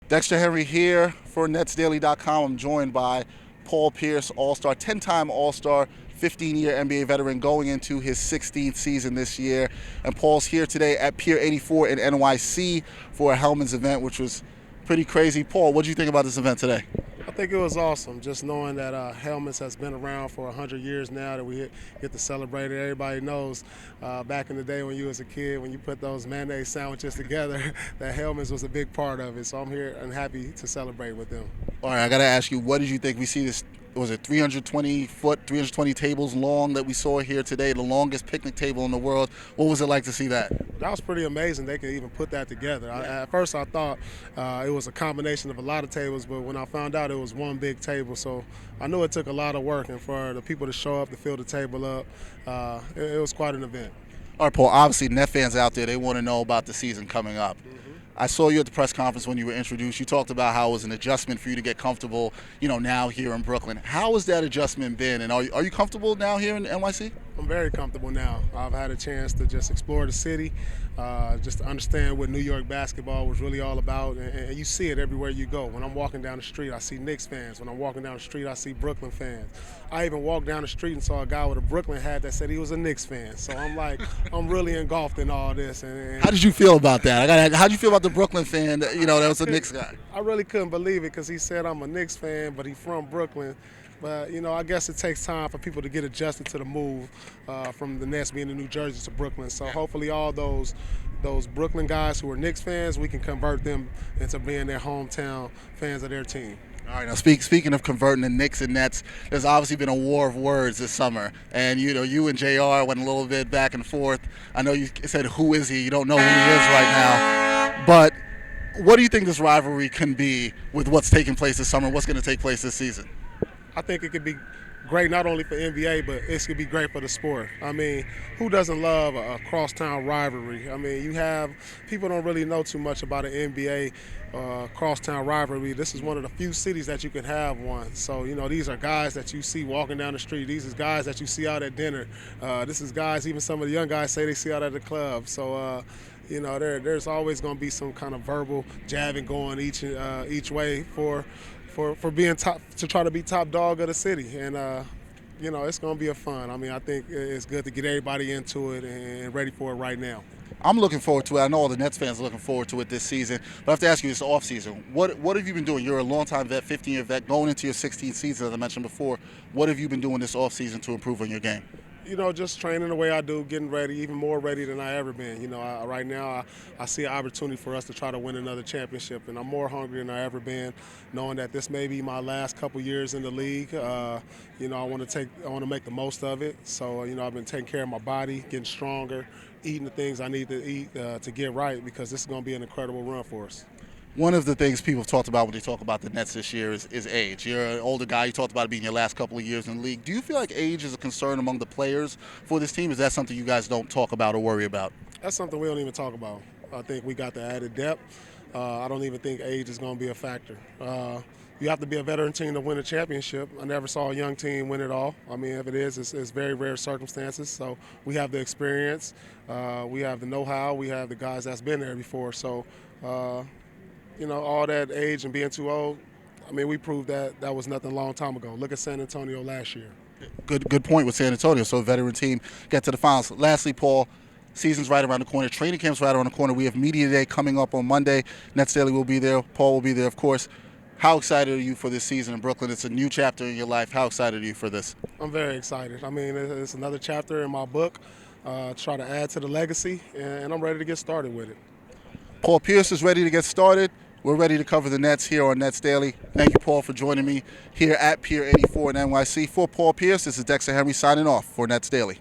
Dexter Henry here for NetsDaily.com. I'm joined by Paul Pierce, All-Star, 10-time All-Star, 15-year NBA veteran going into his 16th season this year. And Paul's here today at Pier 84 in NYC for a Hellman's event, which was pretty crazy. Paul, what did you think about this event today? I think it was awesome, just knowing that Helmets has been around for 100 years now, that we get to celebrate it. Everybody knows back in the day when you was a kid, when you put those mayonnaise sandwiches together, that Helmets was a big part of it. So I'm here and happy to celebrate with them. All right, I got to ask you, what did you think? We see this, was it 320 foot, 320 tables long that we saw here today, the longest picnic table in the world. What was it like to see that? That was pretty amazing. They could even put that together. At first, I thought it was a combination of a lot of tables, but when I found out it was one big table, so I knew it took a lot of work, and for the people to show up to fill the table up, it was quite an event. All right, Paul, obviously Net fans out there, they want to know about the season coming up. I saw you at the press conference when you were introduced. You talked about how it was an adjustment for you to get comfortable, now here in Brooklyn. How has that adjustment been, and are you comfortable now here in NYC? I'm very comfortable now. I've had a chance to just explore the city, just to understand what New York basketball was really all about, and you see it everywhere you go. When I'm walking down the street, I see Knicks fans. When I'm walking down the street, I see Brooklyn fans. I even walked down the street and saw a guy with a Brooklyn hat that said he was a Knicks fan. So I'm like, I'm really engulfed in all this. And how did you feel about that? How did you feel about the Brooklyn fan that was a Knicks guy? I really couldn't believe it because he said I'm a Knicks fan, but he's from Brooklyn. But, I guess it takes time for people to get adjusted to the move from the Nets being in New Jersey to Brooklyn. So hopefully all those Brooklyn guys who are Knicks fans, we can convert them into being their hometown fans of their team. All right, now speaking of converting the Knicks and Nets, there's obviously been a war of words this summer. And, you and JR went a little bit back and forth. I know you said, who is he? You don't know who he is right now. But what do you think this rivalry can be with what's taking place this summer? What's going to take place this season? I think it could be great not only for NBA, but it could be great for the sport. I mean, who doesn't love a crosstown rivalry? I mean, people don't really know too much about an NBA crosstown rivalry. This is one of the few cities that you can have one. So, these are guys that you see walking down the street. These are guys that you see out at dinner. This is guys, even some of the young guys say they see out at the club. So, there's always going to be some kind of verbal jabbing going each way for being top, to try to be top dog of the city. And it's going to be a fun. I mean, I think it's good to get everybody into it and ready for it right now. I'm looking forward to it. I know all the Nets fans are looking forward to it this season. But I have to ask you, this offseason, what have you been doing? You're a longtime vet, 15-year vet, going into your 16th season, as I mentioned before. What have you been doing this offseason to improve on your game? Just training the way I do, getting ready, even more ready than I ever been. Right now I see an opportunity for us to try to win another championship, and I'm more hungry than I ever been, knowing that this may be my last couple years in the league. I want to make the most of it. So, I've been taking care of my body, getting stronger, eating the things I need to eat to get right, because this is going to be an incredible run for us. One of the things people have talked about when they talk about the Nets this year is age. You're an older guy. You talked about it being your last couple of years in the league. Do you feel like age is a concern among the players for this team? Is that something you guys don't talk about or worry about? That's something we don't even talk about. I think we got the added depth. I don't even think age is going to be a factor. You have to be a veteran team to win a championship. I never saw a young team win it all. I mean, if it is, it's very rare circumstances. So we have the experience. We have the know-how. We have the guys that's been there before. So, all that age and being too old, I mean, we proved that was nothing a long time ago. Look at San Antonio last year. Good point with San Antonio. So a veteran team get to the finals. Lastly, Paul, season's right around the corner. Training camp's right around the corner. We have Media Day coming up on Monday. Nets Daily will be there. Paul will be there, of course. How excited are you for this season in Brooklyn? It's a new chapter in your life. How excited are you for this? I'm very excited. I mean, it's another chapter in my book. Try to add to the legacy, and I'm ready to get started with it. Paul Pierce is ready to get started. We're ready to cover the Nets here on Nets Daily. Thank you, Paul, for joining me here at Pier 84 in NYC. For Paul Pierce, this is Dexter Henry signing off for Nets Daily.